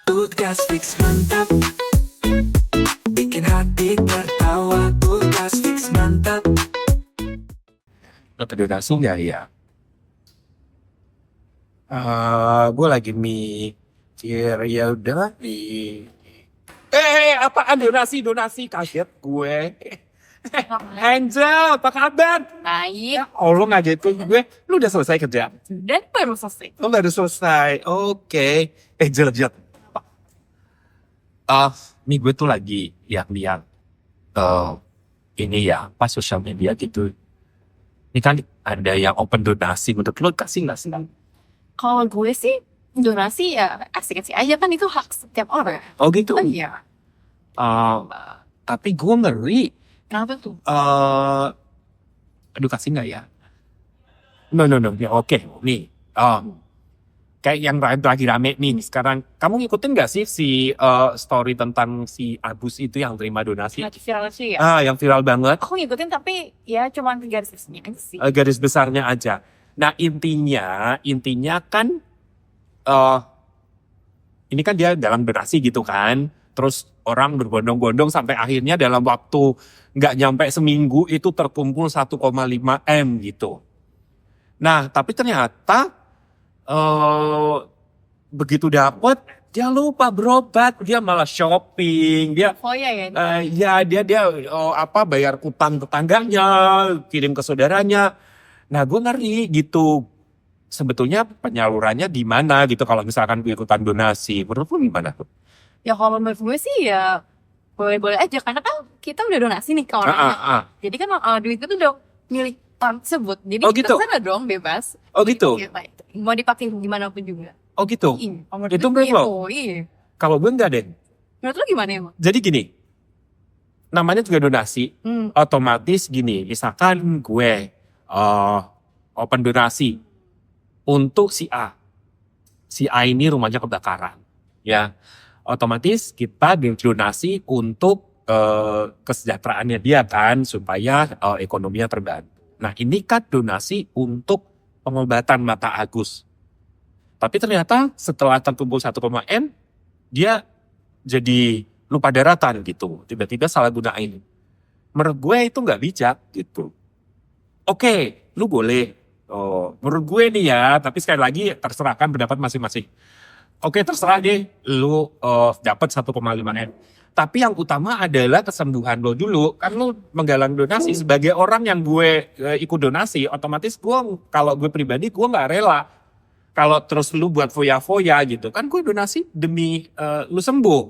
Tugas fix mantap, bikin hati tertawa. Tugas fix mantap. Lo tadi langsung ya. Gue lagi mikir ya udah di. Apaan donasi kaget gue. Angel, apa kabar? Baik, Oh, lo ngagetin gue. Lu udah selesai kerja? dan baru selesai. Lo baru selesai. Oke. Angel. Nih gue tuh lagi lihat ini ya, pas sosial media gitu. Ini kan ada yang open donasi, menurut lo kasih nggak sih? Kalau gue sih, donasi ya asik-asik aja kan itu hak setiap orang. Oh gitu. Oh iya, Tapi gue ngeri. kenapa tuh? Aduh, kasih nggak ya? No. Ya, oke. Nih, kayak yang lagi rame nih sekarang. Kamu ngikutin nggak sih si story tentang si Agus itu yang terima donasi? Lagi viral sih ya. Yang viral banget. Aku ngikutin tapi ya cuman garis besarnya aja sih. Garis besarnya aja. Nah, intinya kan ini kan dia dalam donasi gitu kan. Terus orang berbondong-bondong sampai akhirnya dalam waktu nggak nyampe seminggu itu terkumpul 1,5 M gitu. Nah, tapi ternyata begitu dapet dia lupa berobat, dia malah shopping, dia Oh iya ya, dia bayar utang tetangganya, kirim ke saudaranya. Nah, gue ngeri gitu. Sebetulnya penyalurannya di mana gitu kalau misalkan gue ikutan donasi. Menurut lu gimana? ya kalau menurut gue sih ya boleh-boleh aja karena kan kita udah donasi nih ke orangnya. Jadi kan duit itu udah milik orang tersebut. Jadi Oh, kita gitu? sana dong bebas. Oh gitu? Iya, Pak. Mau dipakai gimana pun juga. Oh gitu? Iya, menurut Itu gue menurut lo? gitu, iya. Kalau gue enggak deh. Menurut lo gimana emang? Jadi gini, namanya juga donasi. Otomatis gini, misalkan gue open donasi untuk si A. Si A ini rumahnya kebakaran. Ya, otomatis kita donasi untuk kesejahteraannya dia kan, supaya ekonominya terbantu. Nah, ini kan donasi untuk pengobatan mata Agus. Tapi ternyata setelah terkumpul 1, M, dia jadi lupa daratan gitu. Tiba-tiba salah gunain. Menurut gue itu nggak bijak gitu. Oke, lu boleh. Menurut gue nih ya, tapi sekali lagi terserahkan pendapat masing-masing. Oke, terserah deh lu dapat 1,5 M. Tapi yang utama adalah kesembuhan lo dulu. Kan lu menggalang donasi sebagai orang yang gue ikut donasi, otomatis kalau gue pribadi gue nggak rela. Kalau terus lu buat foya-foya gitu. Kan gue donasi demi lu sembuh.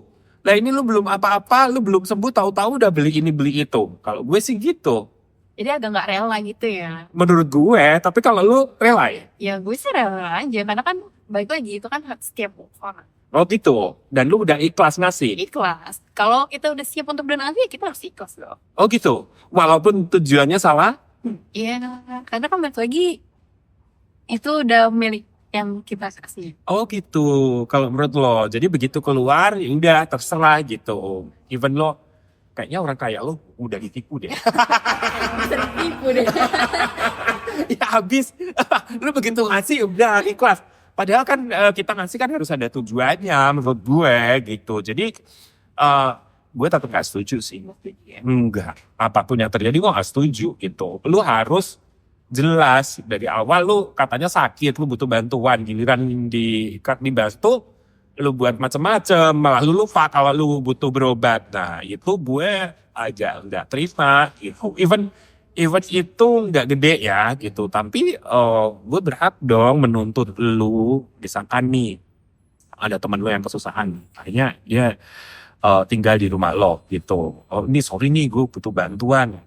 Nah, ini lu belum apa-apa, lu belum sembuh, tahu-tahu udah beli ini beli itu. Kalau gue sih gitu. Jadi agak nggak rela gitu ya. Menurut gue, tapi kalau lu rela ya? Ya gue sih rela aja karena kan balik lagi itu kan hak setiap orang. Oh gitu. Dan lu udah ikhlas ngasih. Ikhlas. Kalau kita udah siap untuk donasi ya kita harus ikhlas dong. Oh gitu. Walaupun tujuannya salah. Iya, karena kan balik lagi itu udah milik yang kita kasih. Oh gitu. Kalau menurut lo, jadi begitu keluar, ya udah terserah gitu. Even lo, kayaknya orang kaya lo udah ditipu deh. Bisa ditipu deh. Ya habis, lo begitu ngasih udah ikhlas. Padahal kan kita ngasih kan harus ada tujuannya menurut gue gitu. Jadi gue tetap gak setuju sih. Enggak. Apapun yang terjadi gue gak setuju gitu. Lu harus jelas dari awal lu katanya sakit, lu butuh bantuan, giliran dibantu, lu buat macam-macam, malah lu lupa kalau lu butuh berobat. Nah itu gue aja nggak terima gitu. Even itu nggak gede ya gitu, tapi gue berhak dong menuntut lu. Misalkan nih ada teman lu yang kesusahan, akhirnya dia tinggal di rumah lo gitu. Oh ini sorry nih gue butuh bantuan.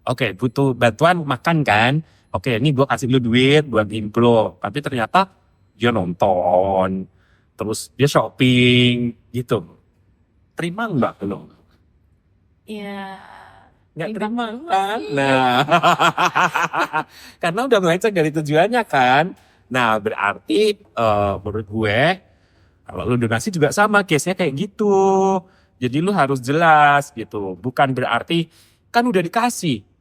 Oke, butuh bantuan makan kan? Oke, ini gue kasih lu duit buat impro. Tapi ternyata dia nonton, terus dia shopping gitu. Terima nggak lo? Iya. Nggak terima kan? Nah, karena udah melenceng dari tujuannya kan. Nah, berarti menurut gue kalau lu donasi juga sama, case-nya kayak gitu. Jadi lu harus jelas gitu. Bukan berarti kan udah dikasih.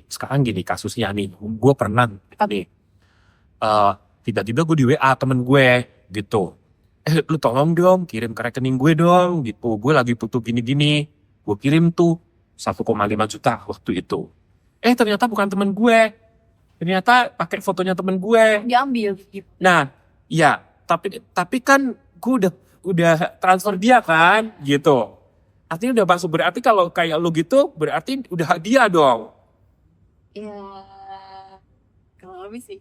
Sekarang gini kasusnya nih, gue pernah nih, tiba-tiba gue di WA temen gue gitu. lu tolong dong kirim ke rekening gue dong gitu, gue lagi butuh gini-gini. Gue kirim tuh 1,5 juta waktu itu. Ternyata bukan temen gue, ternyata pakai fotonya temen gue. Diambil gitu. Nah, ya, tapi kan gue udah transfer dia kan, gitu. Artinya udah masuk, berarti kalau kayak lu gitu, berarti udah hadiah dong. Ya, kalau lebih sih.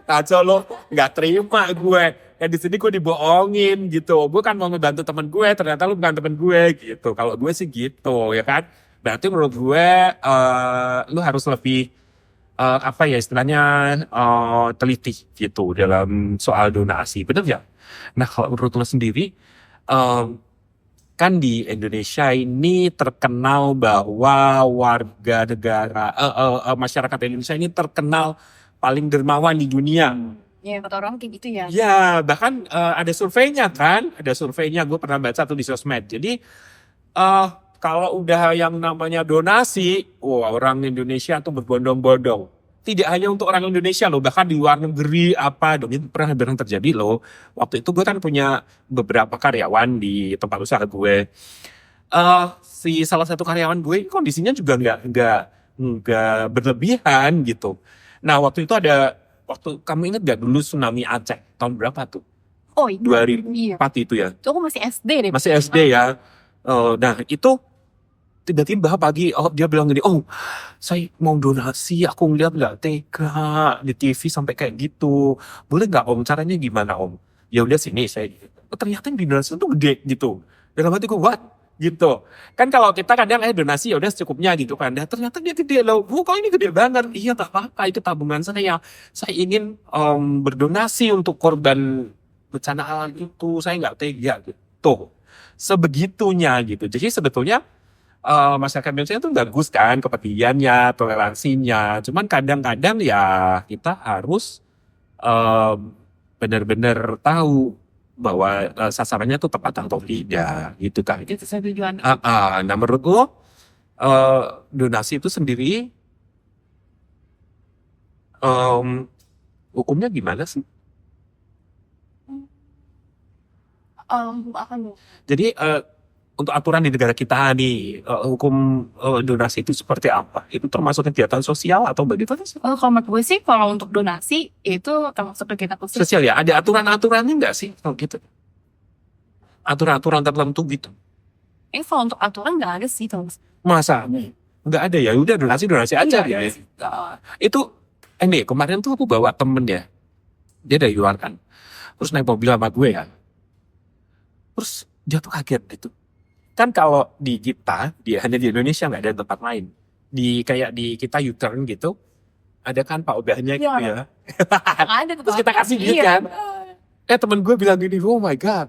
Kacau lo, nggak terima gue. Ya di sini gue dibohongin gitu. Gue kan mau ngebantu temen gue, ternyata lu bukan temen gue gitu. Kalau gue sih gitu, ya kan. Berarti menurut gue, lu harus lebih apa ya istilahnya teliti gitu dalam soal donasi, bener ya? Nah kalau menurut lo sendiri, kan di Indonesia ini terkenal bahwa warga negara masyarakat Indonesia ini terkenal paling dermawan di dunia. Ya, kata orang kayak gitu ya. Ya bahkan ada surveinya kan, gue pernah baca tuh di sosmed. Jadi kalau udah yang namanya donasi, wah orang Indonesia tuh berbondong-bondong. Tidak hanya untuk orang Indonesia loh, bahkan di luar negeri itu pernah terjadi loh. Waktu itu gue kan punya beberapa karyawan di tempat usaha gue. Si salah satu karyawan gue kondisinya juga nggak berlebihan gitu. Nah waktu itu waktu kamu ingat gak dulu tsunami Aceh tahun berapa tuh? Oh iya. 2004 itu ya. Itu aku masih SD deh. Masih SD ya. Nah itu tiba-tiba pagi dia bilang gini, saya mau donasi, aku ngeliat nggak tega di TV sampai kayak gitu, boleh nggak om, caranya gimana om? Ya udah sini saya. Ternyata yang donasi itu gede gitu. Dalam hatiku what? Gitu kan kalau kita kadang donasi ya udah secukupnya gitu kan. Nah, ternyata dia gede loh. Kok ini gede banget? Iya nggak apa-apa, itu tabungan saya ingin berdonasi untuk korban bencana alam itu, saya nggak tega gitu. Sebegitunya gitu. Jadi sebetulnya masyarakat Indonesia itu bagus kan kepeduliannya, toleransinya. Cuman kadang-kadang ya kita harus benar-benar tahu bahwa sasarannya tuh tepat atau tidak gitu kan. Itu tujuan. Nah menurut lo donasi itu sendiri hukumnya gimana sih? Apa nih? Jadi untuk aturan di negara kita nih, hukum donasi itu seperti apa? Itu termasuk kegiatan sosial atau bagaimana sih? Kalau menurut gue sih, kalau untuk donasi itu termasuk kegiatan sosial. Sosial ya? Ada aturan-aturannya nggak sih kalau gitu? Aturan-aturan tertentu gitu? Kalau untuk aturan nggak ada sih, Thomas. Masa? Nggak ada ya? Udah donasi aja ya? Itu, kemarin tuh aku bawa temen ya. Dia dari luar kan. Terus naik mobil sama gue kan. Terus dia tuh kaget gitu. Kan kalau di kita, hanya di Indonesia nggak ada tempat lain. Kayak di kita U-turn gitu, ada kan Pak Obahnya gitu ya. Ada tuh. Terus kita kasih duit kan. Temen gue bilang gini, oh my god,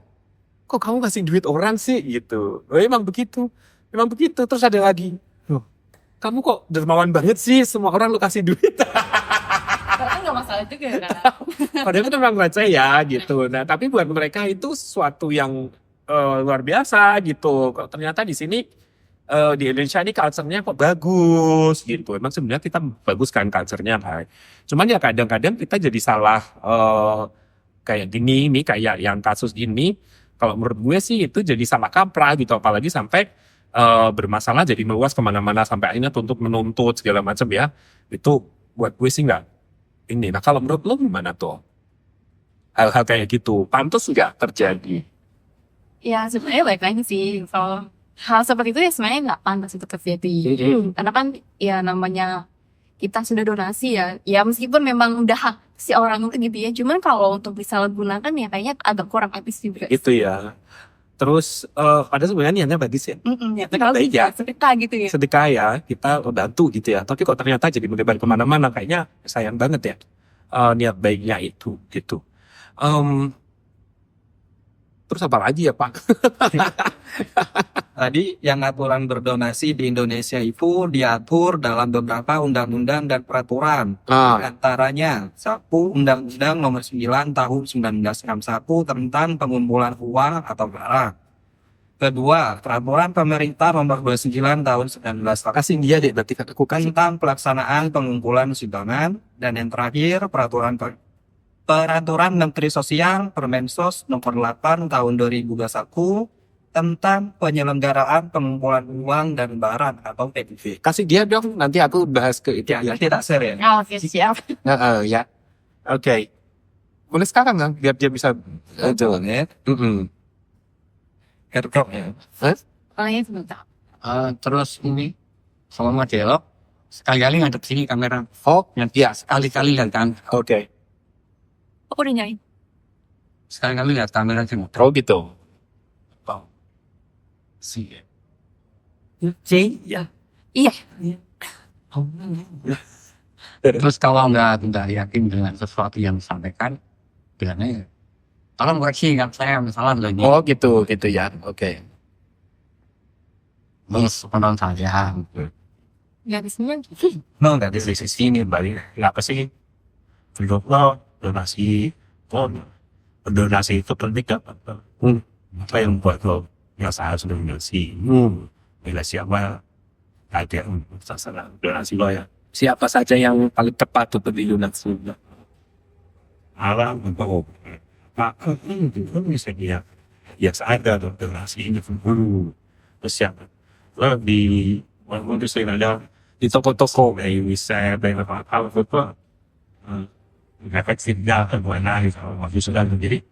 kok kamu kasih duit orang sih gitu. Emang begitu. Terus ada lagi, loh, kamu kok dermawan banget sih, semua orang lu kasih duit. Karena nggak masalah juga kan. Padahal itu memang baca ya gitu. Nah tapi buat mereka itu suatu yang luar biasa gitu. Kok ternyata di sini di Indonesia ini culture-nya kok bagus gitu. Emang sebenarnya kita bagus kan culture-nya kan. Cuman ya kadang-kadang kita jadi salah kayak gini nih, kayak yang kasus ini. Kalau menurut gue sih itu jadi salah kaprah gitu. Apalagi sampai bermasalah jadi meluas kemana-mana sampai akhirnya menuntut segala macam ya. Itu buat gue sih nggak ini. Nah kalau menurut lo gimana tuh? Hal-hal kayak gitu pantas nggak terjadi? Ya sebenarnya baik lagi sih, kalau hal seperti itu ya sebenarnya nggak pantas itu terjadi. Karena kan ya namanya kita sudah donasi ya meskipun memang udah hak si orang itu gitu ya, cuman kalau untuk disalahgunakan ya kayaknya agak kurang etis juga. Itu ya. Terus padahal sebenarnya niatnya bagus ya. Ya, kalau bisa sedekah gitu ya. Sedekah ya, kita bantu gitu ya. Tapi kok ternyata jadi menyebar kemana-mana, kayaknya sayang banget ya niat baiknya itu gitu. Terus apa lagi ya Pak? Tadi yang aturan berdonasi di Indonesia itu diatur dalam beberapa undang-undang dan peraturan. Antaranya, 1. Undang-Undang Nomor 9 Tahun 1961 tentang pengumpulan uang atau barang. 2. Peraturan Pemerintah Nomor 29 Tahun 1961 Kasih dia deh nanti kataku tentang pelaksanaan pengumpulan sumbangan. Dan yang terakhir, Peraturan Menteri Sosial Permensos Nomor 8 Tahun 2021 tentang penyelenggaraan pengumpulan uang dan barang atau PPB. Kasih dia dong, nanti aku bahas ke itu. Ya, nanti tak share ya. Oh, oke, siap. Ya. Oke. Boleh sekarang kan, biar dia bisa. Betul ya. Airdrop ya. Palingnya sebentar. Terus ini sama dialog sekali-kali ngadep sini kamera. Oh, Ya sekali-kali lihat kan. oke. Oh, udah nyari. Sekali-kali lihat kamera sini. Oh gitu. Si. Iya. Terus kalau nggak yakin dengan sesuatu yang disampaikan, bilangnya tolong koreksi kan saya salah loh ini. Oh gitu ya. Oke. Terus penonton saya. Nggak di sini. No, nggak di sini balik. Kenapa sih? Lo donasi, donasi itu penting gak? Apa yang buat lo merasa harus donasi? Bila siapa ada sasaran donasi lo ya? Siapa saja yang paling tepat untuk donasi? Alam atau apa? Itu bisa dia. Ya ada donasi ini. Terus siapa? Lo di mana sih ada Di toko-toko. dari wisata dari apa itu efektif dah mana gitu waktu sudah jadi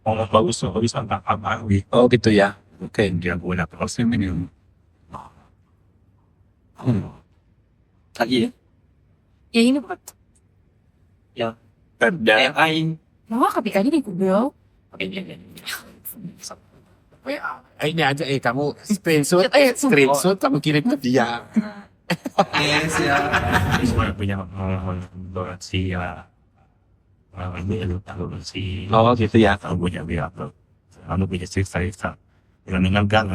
ngomong bagus so bisa tak apa gitu Oh gitu ya. Oke. dia punya proses ini Tadi ya. Ya ini buat. Perda. AI. Wah, ketika ini di Google. Ini aja kamu screenshot kamu kirim ke dia. Yes ya. semua punya donasi ya ini donasi Oh gitu ya. kamu punya biar kamu punya cerita dengan kan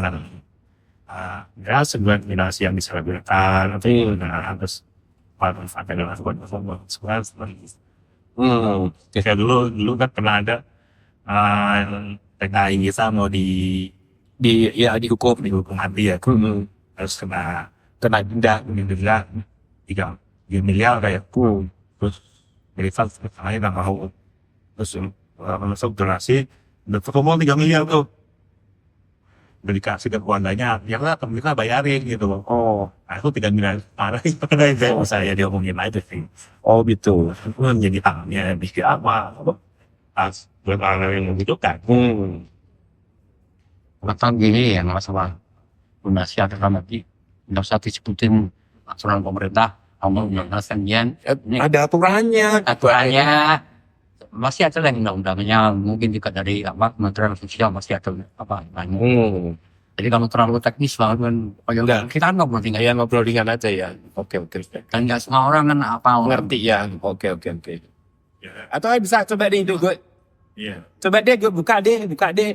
ya sebuah donasi yang bisa dilakukan tapi harus pakai dengan semua kayak dulu kan pernah ada TKI kita mau dihukum mati ya harus kena denda 3 miliar kayak terus dari saya nggak mau terus masuk donasi udah ketemu 3 miliar tuh udah dikasih ke keluarganya ya lah kita bayarin gitu loh. Nah, itu 3 miliar parah itu saya diomongin aja sih. Oh gitu. Itu menjadi tangannya bikin apa buat orang yang membutuhkan. Tentang gini ya masalah donasi atau nanti nggak usah disebutin aturan pemerintah ngomong donasian Ada aturannya. masih ada yang undang-undangnya mungkin juga dari Kementerian Sosial masih ada namanya. Jadi kalau terlalu teknis banget kan Enggak. kita ngobrol tinggal Ya ngobrol ringan aja ya. Oke. dan nggak semua orang kan apa Ngerti ya. Oke. Ya, Atau bisa coba deh gue. iya. Coba deh gue buka deh.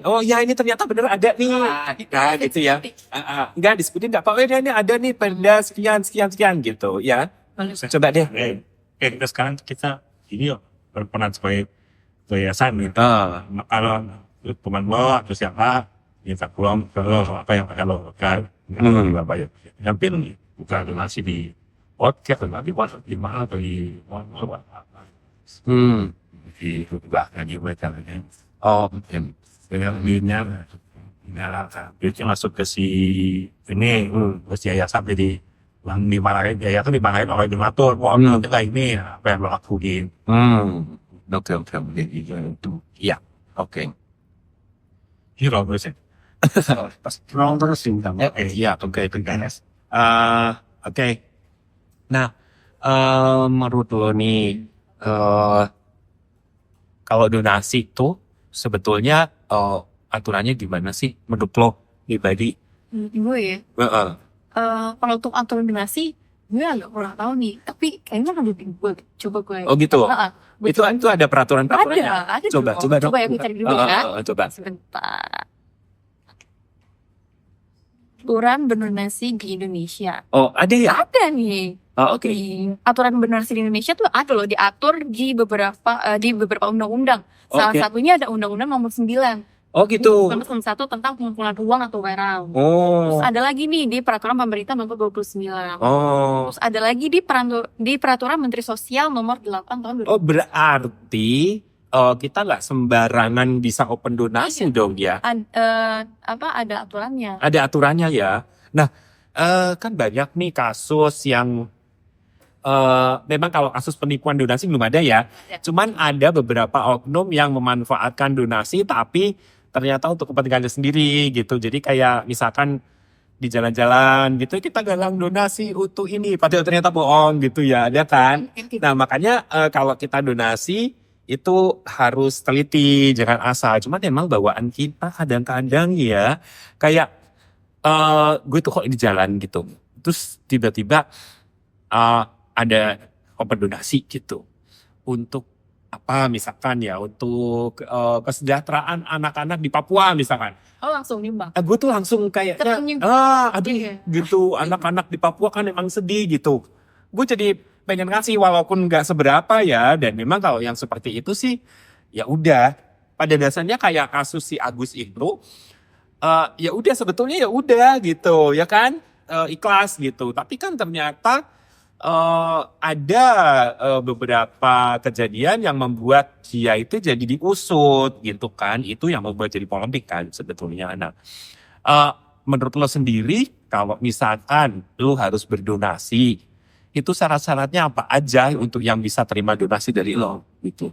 Oh ya ini ternyata bener ada nih. Nah gitu ya. Enggak disebutin enggak apa-apa ini ada nih perda sekian gitu ya. Coba deh. Kita sekarang kita ini yuk berperan sebagai yayasan gitu. Kalau teman lo atau siapa minta pulang ke lo apa yang kalau kan apa ya hampir bukan donasi di podcast tapi di mana atau di mana di belakang juga caranya. Dengan duitnya masuk ke si ini terus yayasan jadi yang dimarahin yayasan dimarahin oleh donatur kita ini apa yang lo lakuin. Oke. Ya. Oke. Hero terus ya. Long terus sih Ya, oke. Oke. Nah, menurut lo nih, kalau donasi itu sebetulnya aturannya gimana sih menurut lo pribadi? Gue ya. Kalau untuk aturan donasi, gue agak kurang tahu nih. Tapi kayaknya ada di gue. Coba gue. Oh gitu. Gue Itu ada peraturan-peraturannya. ada. Coba dong. Coba ya gue cari dulu ya. Coba. Sebentar. Aturan berdonasi di Indonesia. Oh, ada ya? Ada nih. Oh, oke. Aturan berdonasi di Indonesia tuh ada loh, diatur di beberapa undang-undang. Salah Oke. satunya ada Undang-Undang Nomor 9. Oh gitu. Nomor 1 tentang pengumpulan uang atau barang. Oh. Terus ada lagi nih di Peraturan Pemerintah Nomor 29. Oh. Terus ada lagi di Peraturan Menteri Sosial Nomor 8 tahun 2000. Oh berarti kita nggak sembarangan bisa open donasi dong ya. Ada aturannya. Ada aturannya ya. Nah, kan banyak nih kasus yang memang kalau kasus penipuan donasi belum ada ya. Cuman ada beberapa oknum yang memanfaatkan donasi tapi ternyata untuk kepentingannya sendiri gitu. Jadi kayak misalkan di jalan-jalan gitu kita galang donasi untuk ini padahal ternyata bohong gitu ya, ada kan? Nah, makanya kalau kita donasi itu harus teliti, jangan asal. Cuman memang bawaan kita kadang-kadang ya kayak gue tuh kok di jalan gitu. Terus tiba-tiba ada open donasi gitu. Untuk apa misalkan ya, untuk kesejahteraan anak-anak di Papua misalkan. Oh, langsung nyumbang. Gue tuh langsung kayaknya, Tersenyum. aduh Iya. gitu, anak-anak di Papua kan emang sedih gitu. Gue jadi pengen ngasih walaupun nggak seberapa ya, dan memang kalau yang seperti itu sih, ya udah. Pada dasarnya kayak kasus si Agus itu, ya udah sebetulnya ya udah gitu, ya kan, ikhlas gitu. Tapi kan ternyata ada beberapa kejadian yang membuat dia itu jadi diusut gitu kan, itu yang membuat jadi polemik kan sebetulnya. Nah, menurut lo sendiri kalau misalkan lo harus berdonasi, itu syarat-syaratnya apa aja untuk yang bisa terima donasi dari lo gitu?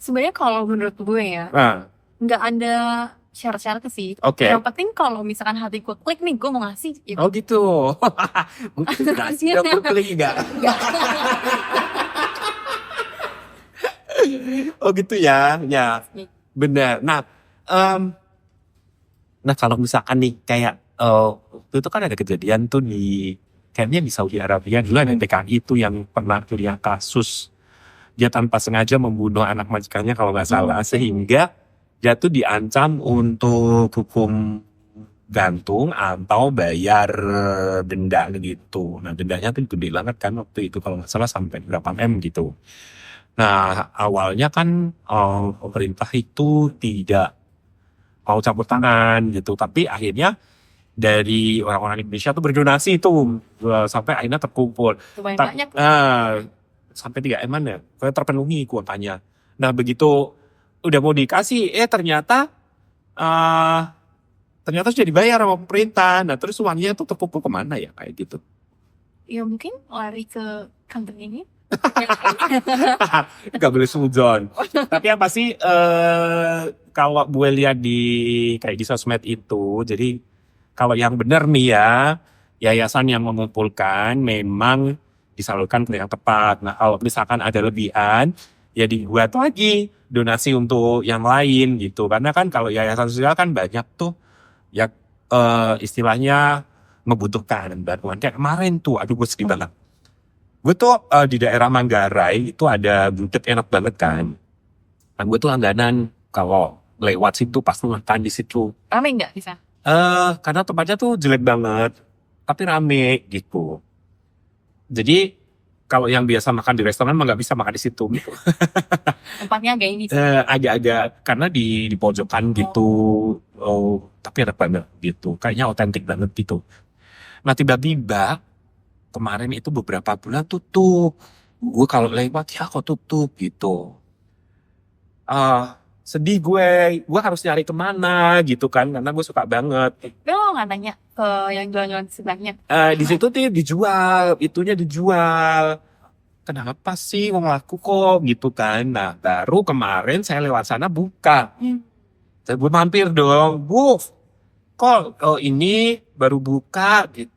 Sebenarnya kalau menurut gue ya, Nah, nggak ada syarat-syarat sih. oke. Yang penting kalau misalkan hati gue klik nih, gue mau ngasih. Ya Oh gitu. Mungkin donasi nggak klik nggak? Oh gitu ya, ya benar. Nah, nah kalau misalkan nih kayak waktu itu kan ada kejadian tuh di kayaknya di Saudi Arabia dulu ada PKI itu yang pernah punya kasus dia tanpa sengaja membunuh anak majikannya kalau nggak salah, sehingga dia tuh diancam untuk hukum gantung atau bayar denda gitu. Nah, dendanya tuh gede banget kan waktu itu kalau nggak salah sampai berapa M gitu. Nah, awalnya kan pemerintah itu tidak mau campur tangan gitu, tapi akhirnya dari orang-orang Indonesia tuh berdonasi itu sampai akhirnya terkumpul. lumayan Ta- banyak. Sampai 3 M ya, kayak terpenuhi kuotanya. Nah, begitu udah mau dikasih, ternyata sudah dibayar sama pemerintah. Nah, terus uangnya tuh terkumpul kemana ya kayak gitu? Ya mungkin lari ke kantor ini. Gak boleh suzon. Tapi yang pasti kalau gue lihat di kayak di sosmed itu, jadi kalau yang benar nih ya, yayasan yang mengumpulkan memang disalurkan ke yang tepat. Nah, kalau misalkan ada lebihan, ya dibuat lagi donasi untuk yang lain gitu. Karena kan kalau yayasan sosial kan banyak tuh ya istilahnya membutuhkan bantuan. Kayak kemarin tuh, aduh gue sedih banget. Gue tuh di daerah Manggarai itu ada gudeg enak banget kan. Nah, gue tuh langganan kalau lewat situ pasti makan di situ. Rame nggak di sana? Karena tempatnya tuh jelek banget, tapi rame gitu. Jadi kalau yang biasa makan di restoran mah nggak bisa makan di situ. Tempatnya agak ini sih. Agak-agak karena di pojokan gitu, tapi enak banget gitu. Kayaknya otentik banget gitu. Nah, tiba-tiba kemarin itu beberapa bulan tutup. Gue kalau lewat ya kok tutup gitu. Sedih gue harus nyari kemana gitu kan, karena gue suka banget. Tapi lo nggak nanya ke yang jualan-jualan sebelahnya? Di situ tuh dijual, itunya dijual. Kenapa sih wong laku kok gitu kan? Nah, baru kemarin saya lewat sana buka. Saya gue mampir dong, Bu. Kok ini baru buka gitu.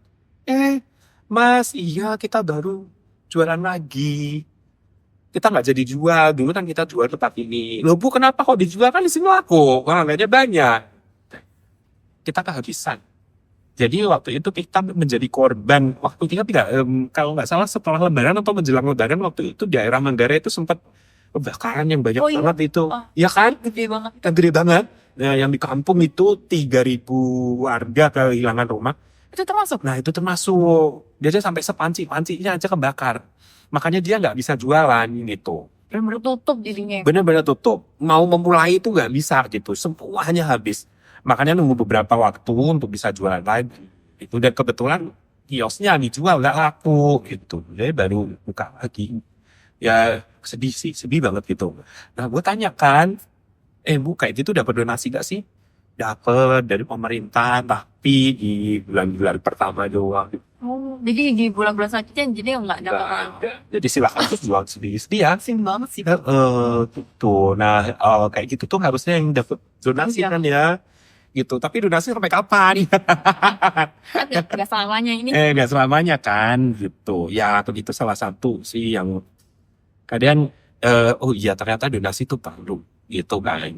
Mas, iya kita baru jualan lagi. Kita nggak jadi jual, dulu kan kita jual tempat ini. Loh Bu, kenapa kok dijual, kan di sini laku, harganya banyak. Kita kehabisan. Jadi waktu itu kita menjadi korban. Waktu kita tidak, kalau nggak salah setelah Lebaran atau menjelang Lebaran, waktu itu daerah Manggarai itu sempat kebakaran yang banyak Oh, iya? banget itu. Oh. Iya kan? Gede banget. Yang gede banget. Nah, yang di kampung itu 3.000 warga kehilangan rumah. Itu termasuk? Nah, itu termasuk. Dia aja sampai pancinya aja kebakar. Makanya dia nggak bisa jualan gitu. Bener-bener tutup jadinya. Benar-benar tutup. Mau memulai itu nggak bisa gitu. Semuanya habis. Makanya nunggu beberapa waktu untuk bisa jualan lagi. Itu dan kebetulan kiosnya dijual nggak laku gitu. Jadi baru buka lagi. Ya sedih sih, sedih banget gitu. Nah gue tanya kan, Bu kayak gitu dapat donasi gak sih? Dapat dari pemerintah, tapi di bulan-bulan pertama doang. Oh, jadi di bulan-bulan selanjutnya jadi nggak dapat. Nggak ada. Jadi silakan tuh jual sendiri ya. Sim banget sih. Gitu. Nah kayak gitu tuh harusnya yang dapat donasi Iya. kan ya, gitu. Tapi donasi sampai kapan? Kan nggak selamanya ini. Nggak selamanya kan, gitu. Ya itu salah satu sih yang kadang oh iya ternyata donasi itu perlu gitu kan.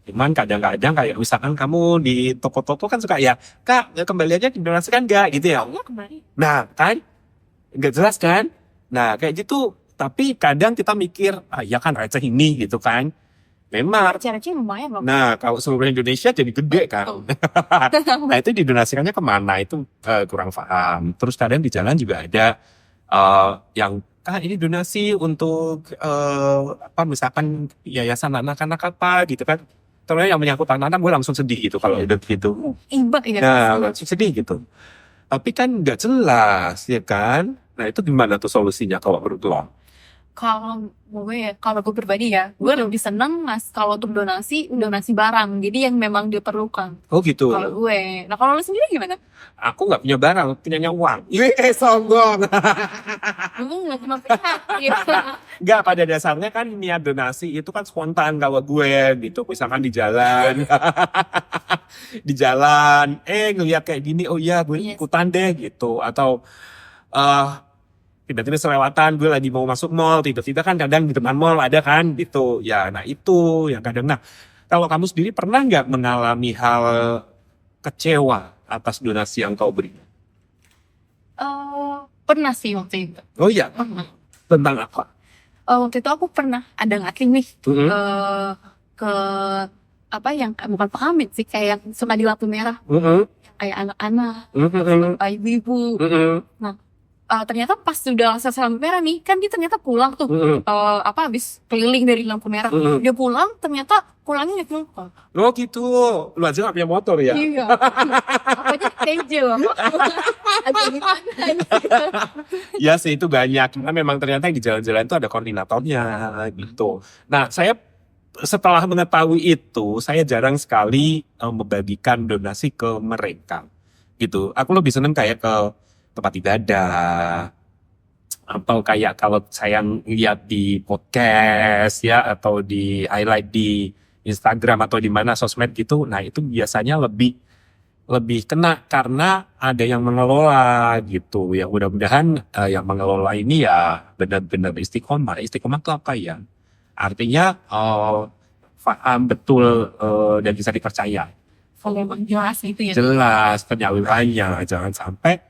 Cuman kadang-kadang kayak misalkan kamu di toko-toko kan suka ya, Kak kembaliannya didonasikan nggak gitu ya. Iya kembali. Nah kan nggak jelas kan. Nah kayak gitu. Tapi kadang kita mikir, ya kan receh ini gitu kan. Memang. Receh-receh lumayan loh. Nah kalau seluruh Indonesia jadi gede kan. Nah itu didonasikannya kemana itu kurang paham. Terus kadang di jalan juga ada yang ini donasi untuk apa misalkan yayasan anak-anak apa gitu kan. Terus yang menyangkut anak-anak gue langsung sedih gitu kalau udah gitu. Iba ya. Nah langsung sedih gitu. Tapi kan nggak jelas ya kan. Nah itu gimana tuh solusinya kalau menurut lo? Kalau gue pribadi ya, gue lebih seneng kalau untuk donasi barang, jadi yang memang diperlukan. Oh gitu. Kalau gue, nah kalau lu sendiri gimana? Aku nggak punya barang, punyanya uang. Sombong. Lu nggak cuma pihak, gitu. Nggak, pada dasarnya kan niat donasi itu kan spontan kalau gue gitu. Misalkan di jalan, di jalan, ngeliat kayak gini, oh iya gue Yes. ikutan deh gitu. Atau tiba-tiba selewatan gue lagi mau masuk mall, tiba-tiba kan kadang di depan mall ada kan gitu. Ya, nah itu yang kadang. Nah, kalau kamu sendiri pernah nggak mengalami hal kecewa atas donasi yang kau beri? Pernah sih waktu itu. Oh iya, Pernah. tentang apa? Waktu itu aku pernah ada ngasih nih Mhm. ke apa yang bukan pamit sih, kayak yang suka di lampu merah, Mhm. kayak anak-anak, Mhm. ibu-ibu. Mhm. Ternyata pas sudah selesai lampu merah nih, kan dia ternyata pulang tuh. Mhm. Habis keliling dari lampu merah, Mhm. dia pulang, ternyata pulangnya naik motor. Oh gitu, lu aja gak punya motor ya? Iya. Aku aja keju. Agak gimana gitu. Ya sih itu banyak, karena memang ternyata yang di jalan-jalan itu ada koordinatornya gitu. Nah saya setelah mengetahui itu, saya jarang sekali membagikan donasi ke mereka gitu. Aku lebih seneng kayak ke tempat ibadah, atau kayak kalau saya lihat di podcast ya, atau di highlight di Instagram atau di mana sosmed gitu. Nah itu biasanya lebih kena karena ada yang mengelola gitu. Ya mudah-mudahan yang mengelola ini ya benar-benar istiqomah. Istiqomah itu apa ya? Artinya paham betul dan bisa dipercaya. Kalau emang jelas gitu ya. Jelas penyalurannya, jangan sampai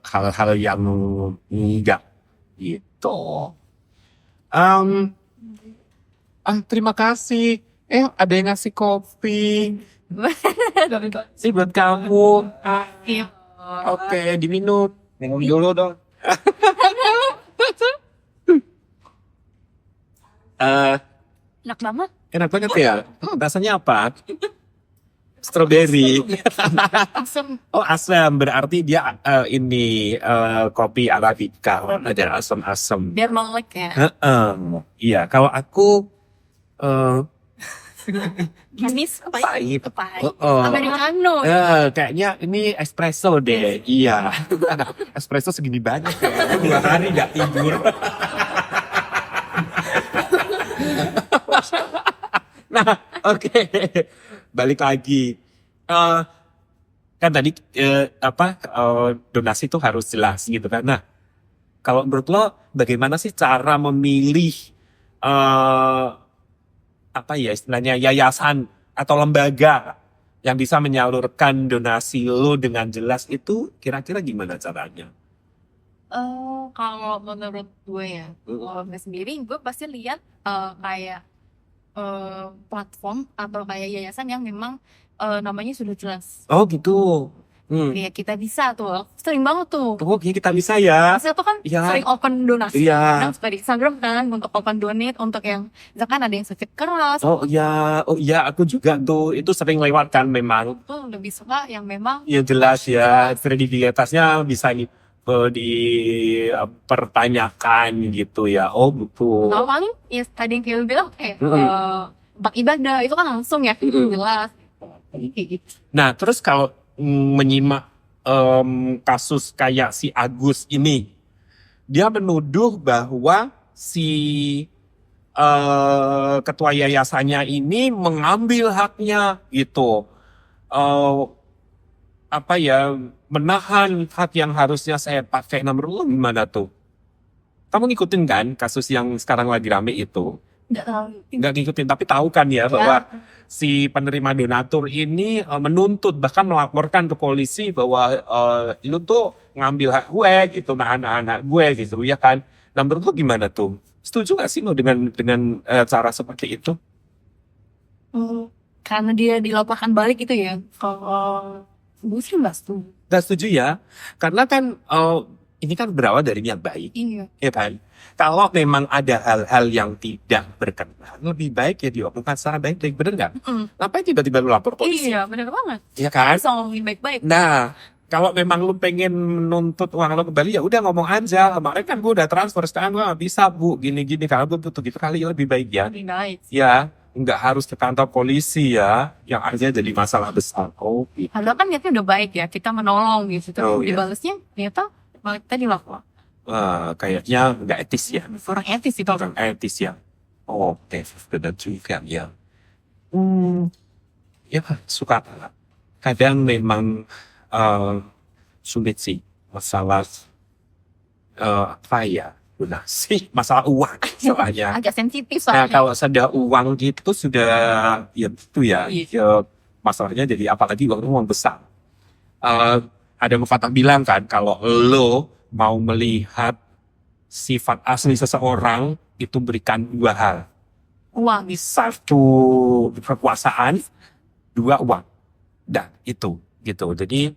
hal-hal yang enggak gitu. Terima kasih. Ada yang ngasih kopi. Sih buat kamu. Iya. Oke, diminum. Minum dulu dong. Enak banget. Enak banget ya. Rasanya apa? Strawberry. Asam. Oh asam, berarti dia ini kopi arabica, ada asam-asam. Biar melek ya. Iya, kalau aku Manis apa ya? pahit. Pahit. Americano. Kayaknya ini espresso deh. Iya, espresso segini banyak. 2 hari nggak tidur. Nah, oke. Balik lagi. Kan tadi donasi itu harus jelas gitu kan. Nah, kalau menurut lo bagaimana sih cara memilih istilahnya yayasan atau lembaga yang bisa menyalurkan donasi lo dengan jelas itu kira-kira gimana caranya? Kalau menurut gue ya, kalau gue sendiri, gue pasti lihat kayak platform atau kayak yayasan yang memang namanya sudah jelas. Oh gitu. Kayak kita bisa tuh, sering banget tuh. Oh kita bisa ya. Hasil tuh kan Iya. sering open donasi. Iya. Kadang suka di Instagram kan untuk open donate, untuk yang misalkan ada yang sakit keras. Oh iya, aku juga tuh itu sering lewat kan memang. Tuh lebih suka yang memang Ya jelas ya, kredibilitasnya bisa dipertanyakan gitu ya. Oh betul. Kalau paling ya tadi yang kayak lu bilang kayak bak ibadah itu kan langsung ya jelas. Kayak gitu. Nah, terus kalau menyimak kasus kayak si Agus ini, dia menuduh bahwa si ketua yayasannya ini mengambil haknya gitu. Apa ya, menahan hak yang harusnya saya pakai. Nah, menurut lo gimana tuh? Kamu ngikutin kan kasus yang sekarang lagi rame itu? Nggak tahu. Nggak ngikutin, tapi tahu kan ya bahwa si penerima donatur ini menuntut, bahkan melaporkan ke polisi bahwa lu tuh ngambil hak gue gitu, nahan hak gue gitu ya kan. Nah, menurut lu gimana tuh? Setuju gak sih lo dengan cara seperti itu? Karena dia dilaporkan balik gitu ya. Kalau gue sih nggak setuju. Gak setuju ya, karena kan ini kan berawal dari niat baik, Iya. ya kan? Kalau memang ada hal-hal yang tidak berkenan, lebih baik ya diomongkan secara baik-baik, bener nggak? Ngapain tiba-tiba lu lapor polisi? Iya, benar banget. Ya kan? Bisa ngomongin baik-baik. Nah, kalau memang lu pengen menuntut uang lo kembali, ya udah ngomong aja. Kemarin kan gue udah transfer, sekarang gue nggak bisa bu, gini-gini. Kalau gue butuh gitu kali lebih baik ya. Lebih baik. Ya, nggak harus ke kantor polisi ya, yang aja jadi masalah besar. Oh, gitu. Padahal kan niatnya udah baik ya, kita menolong gitu. Oh, iya. Dibalasnya ternyata malah kita dilapor. Wah, kayaknya nggak etis ya. Kurang etis itu. Kurang etis ya. Oh, oke, benar juga ya. Ya suka. Kadang memang sulit sih masalah apa ya, donasi, masalah uang soalnya. Agak sensitif Nah, soalnya. kalau sudah uang gitu sudah ya itu ya, Iya. ya masalahnya jadi apalagi uang besar. Ada pepatah bilang kan kalau lo mau melihat sifat asli seseorang itu berikan dua hal. Uang. Satu kekuasaan, dua uang. Dan itu gitu. Jadi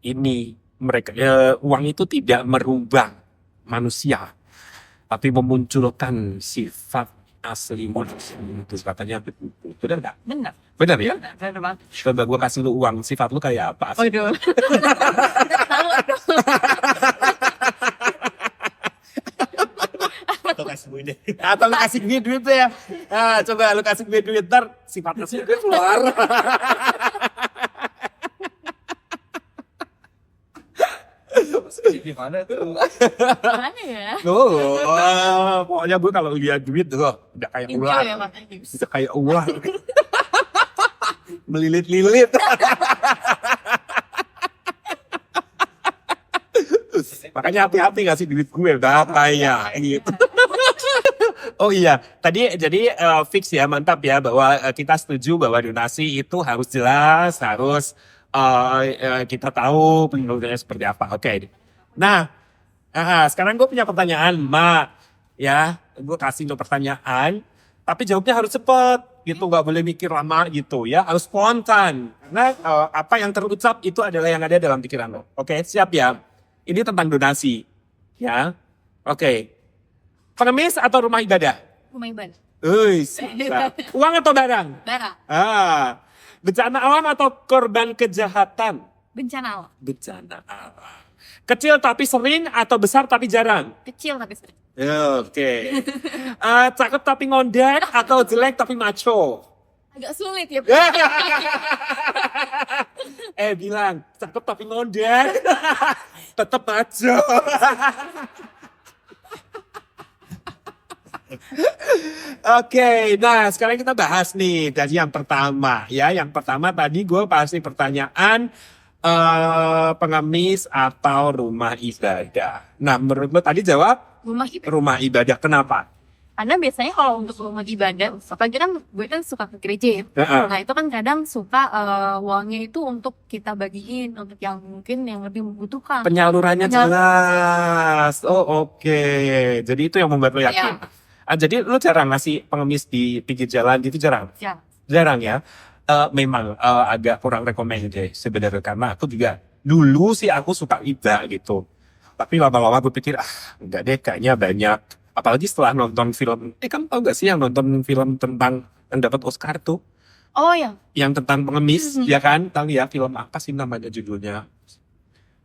ini mereka uang itu tidak merubah manusia, tapi memunculkan sifat asli manusia. Itu katanya benar nggak? Benar. Benar ya? Benar banget. Coba gue kasih lu uang, sifat lu kayak apa? Waduh. Atau kasih gue deh. Atau lu kasih gue duit ya. Nah, coba lu kasih gue duit, ntar sifat asli gue keluar. Gimana tuh? Mana ya? Pokoknya gue kalau lihat duit tuh udah kayak Enjoy ular. ya makanya. Bisa kayak ular. Melilit-lilit. Makanya hati-hati ngasih duit gue, udah kayak gitu. Oh iya, tadi jadi fix ya, mantap ya bahwa kita setuju bahwa donasi itu harus jelas, harus kita tahu penyalurannya seperti apa. Oke. Nah, sekarang gue punya pertanyaan, Mbak. Ya, gue kasih lo pertanyaan, tapi jawabnya harus cepet gitu, nggak boleh mikir lama gitu ya, harus spontan. Karena apa yang terucap itu adalah yang ada dalam pikiran lo. Oke, siap ya? Ini tentang donasi, ya. Oke. Pengemis atau rumah ibadah? Rumah ibadah. Siap. Uang atau barang? Barang. Bencana alam atau korban kejahatan? Bencana alam. Bencana alam. Kecil tapi sering atau besar tapi jarang? Kecil tapi sering. Oke. Cakep tapi ngondek atau jelek tapi maco? Agak sulit ya. Bilang cakep tapi ngondek. Tetap maco. Oke, nah sekarang kita bahas nih dari yang pertama ya. Yang pertama tadi gue pasti pertanyaan pengemis atau rumah ibadah. Nah menurut lo tadi jawab Rumah ibadah. rumah ibadah. Kenapa? Karena biasanya kalau untuk rumah ibadah, apalagi kan gue kan suka ke gereja ya. Nah itu kan kadang suka uangnya itu untuk kita bagiin untuk yang mungkin yang lebih membutuhkan. Penyalurannya jelas. Oh oke. Jadi itu yang membuat lo yakin. Jadi lo jarang ngasih pengemis di pinggir jalan gitu, jarang? Ya. Jarang ya. Memang agak kurang recommended sebenarnya, karena aku juga dulu sih aku suka iba gitu. Tapi lama-lama gue pikir enggak deh, kayaknya banyak. Apalagi setelah nonton film, kamu tau gak sih yang nonton film tentang yang dapat Oscar tuh? Oh ya. Yang tentang pengemis, ya kan? Tahu ya film apa sih namanya judulnya?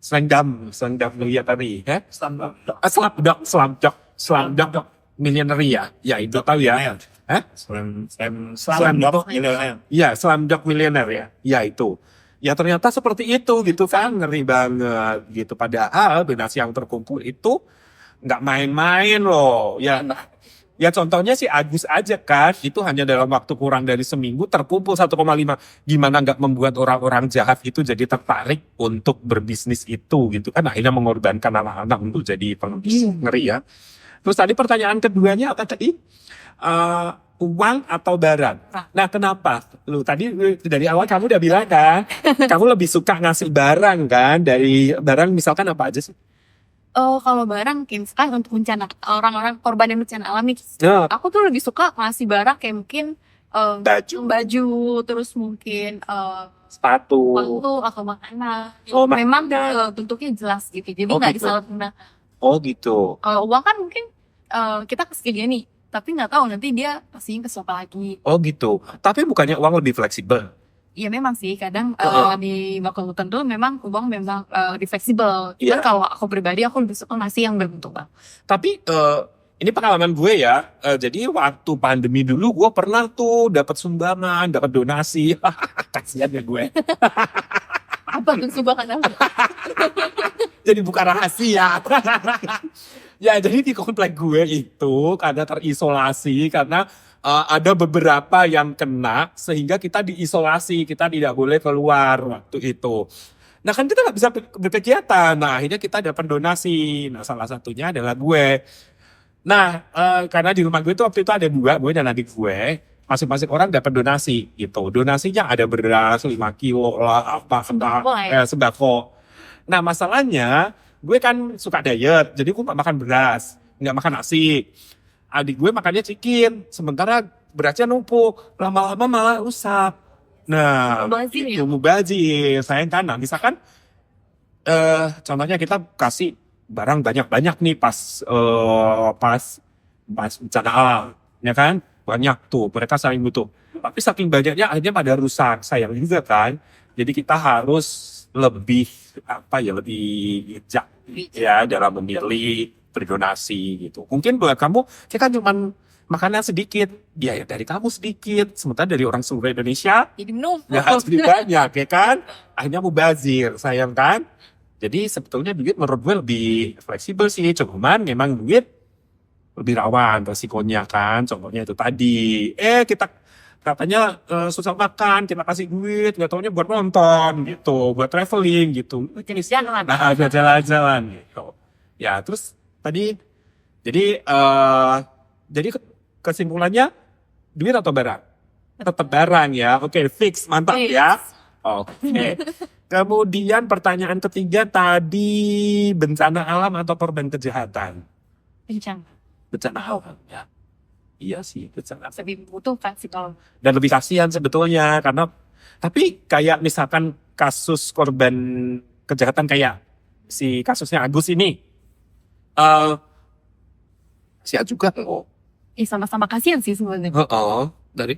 Slumdog Millionaire, ya? Slumdog Millionaire ya? Ya itu tahu ya? Hah? Slumdog Millionaire. Iya, Slumdog Millionaire ya? Ya itu. Ya ternyata seperti itu gitu kan, ngeri banget gitu. Padahal donasi yang terkumpul itu nggak main-main loh. Ya contohnya si Agus aja kan, itu hanya dalam waktu kurang dari seminggu terkumpul 1,5. Gimana nggak membuat orang-orang jahat itu jadi tertarik untuk berbisnis itu gitu kan. Akhirnya mengorbankan anak-anak untuk jadi pengurus. Ngeri ya. Terus tadi pertanyaan keduanya apa tadi? Uang atau barang? Nah kenapa? Tadi dari awal kamu udah bilang kan, kamu lebih suka ngasih barang kan, dari barang misalkan apa aja sih? Oh, kalau barang mungkin kan untuk bencana orang-orang korban yang bencana alam nih, Ya, aku tuh lebih suka ngasih barang kayak mungkin baju, terus mungkin sepatu. waktu atau makanan. Oh, Memang makanan. bentuknya jelas gitu, jadi Oh, nggak gitu. disalahgunakan. Oh gitu. Kalau uang kan mungkin kita kasih dia nih, tapi nggak tahu nanti dia kasihnya ke siapa lagi. Oh gitu. Tapi bukannya uang lebih fleksibel? Iya memang sih kadang Heeh. di waktu tertentu memang uang memang lebih fleksibel. Iya. Cuman kalau aku pribadi aku lebih suka ngasih yang berbentuk bank. Tapi ini pengalaman gue ya. Jadi waktu pandemi dulu gue pernah tuh dapat sumbangan, dapat donasi. Kasihan ya gue. Apa tuh sumbangan apa? Jadi bukan rahasia. Ya jadi di komplek gue itu karena terisolasi karena ada beberapa yang kena sehingga kita diisolasi, kita tidak boleh keluar waktu itu. Nah kan kita nggak bisa berkegiatan. Nah akhirnya kita dapat donasi. Nah salah satunya adalah gue. Nah karena di rumah gue itu waktu itu ada dua, gue dan adik gue. Masing-masing orang dapat donasi gitu. Donasinya ada beras 5 kilo lah, apa Sembako ya? sembako. Nah masalahnya gue kan suka diet, jadi gue nggak makan beras, nggak makan nasi. Adik gue makannya chicken, sementara berasnya numpuk, lama-lama malah rusak. Nah, Mubazir ya? itu mubazir, sayang kan. Nah, misalkan contohnya kita kasih barang banyak-banyak nih pas bencana alam, ya kan? Banyak tuh, mereka saling butuh. Tapi saking banyaknya akhirnya pada rusak, sayang juga kan. Jadi kita harus lebih lebih bijak ya dalam memilih berdonasi gitu. Mungkin buat kamu, kita kan cuma makanan sedikit, ya dari kamu sedikit, sementara dari orang seluruh Indonesia Jadi menumpuk. ya harus lebih banyak ya kan. Akhirnya mubazir, sayang kan. Jadi sebetulnya duit menurut gue lebih fleksibel sih, cuman memang duit lebih rawan resikonya kan. Contohnya itu tadi, kita katanya susah makan, kita kasih duit, nggak taunya buat nonton gitu, buat traveling gitu. Jalan-jalan. Nah, buat jalan-jalan gitu. Ya, terus tadi, jadi kesimpulannya duit atau barang? Tetap barang ya. Oke, fix, mantap Fix. ya. Oke. Kemudian pertanyaan ketiga tadi bencana alam atau korban kejahatan? Kencang. Bencana alam ya. Iya sih, bencana alam. Lebih membutuhkan sih kalau. Dan lebih kasihan sebetulnya karena tapi kayak misalkan kasus korban kejahatan kayak si kasusnya Agus ini kasihan juga Sama-sama kasihan sih sebenarnya. dari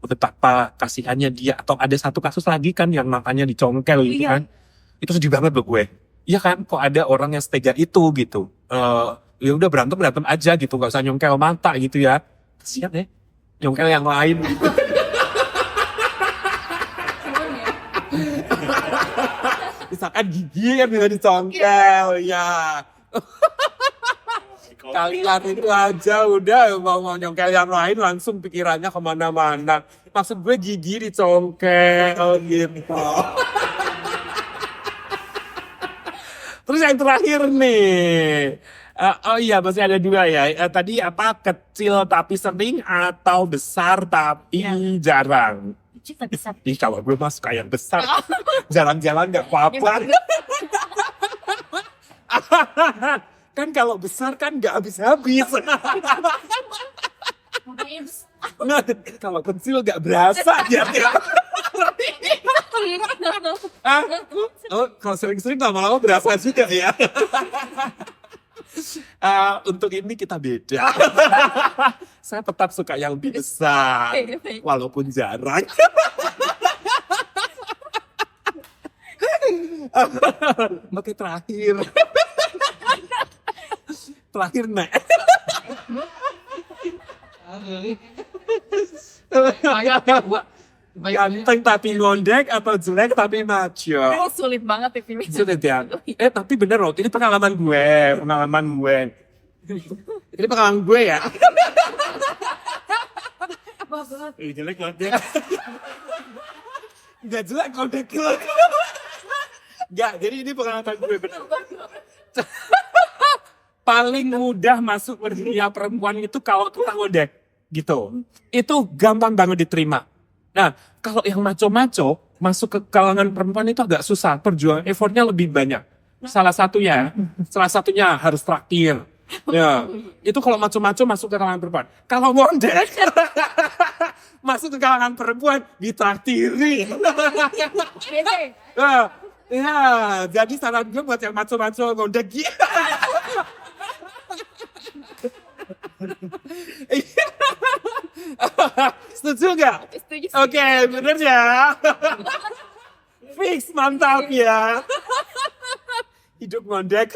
betapa kasihannya dia. Atau ada satu kasus lagi kan yang matanya dicongkel gitu Iya. kan, itu sedih banget loh gue. Iya kan, kok ada orang yang setega itu gitu. Ya udah berantem aja gitu, nggak usah nyongkel mata gitu ya. Kasihan ya, nyongkel yang lain gitu. Misalkan gigi kan bisa dicongkel ya. Kalian itu aja udah mau nyongkel yang lain langsung pikirannya kemana-mana. Maksud gue gigi dicongkel gitu. Terus yang terakhir nih. Oh iya masih ada dua ya. Tadi apa, kecil tapi sering atau besar tapi jarang? Cita bisa. Ih kalau gue mas kayak besar. Jalan-jalan gak apa-apa. Kan kalau besar kan gak habis-habis. Nah, kalau kecil gak berasa ya. Kalau sering-sering lama-lama berasa juga ya. Untuk ini kita beda. Saya tetap suka yang lebih besar, walaupun jarang. Oke, terakhir. Terakhir, Nek. Ganteng tapi ngondek atau jelek tapi maco? Oh, sulit banget ya pilih. Sulit ya? Tapi bener loh, ini pengalaman gue. Ini pengalaman gue ya. Jelek ngondek. Gak jelek ngondek. Gak, jadi ini pengalaman gue bener. Paling mudah masuk ke dunia perempuan itu kalau tukang ngondek. Gitu. Itu gampang banget diterima. Nah, kalau yang maco-maco masuk ke kalangan perempuan itu agak susah, perjuangan effortnya lebih banyak. Salah satunya harus traktir. Ya, itu kalau maco-maco masuk ke kalangan perempuan. Kalau ngondek masuk ke kalangan perempuan ditraktiri. Ya, jadi saran gue buat yang maco-maco ngondek gitu. Setuju gak? Setuju. Oke, bener ya. Fix, mantap ya. Hidup ngondek.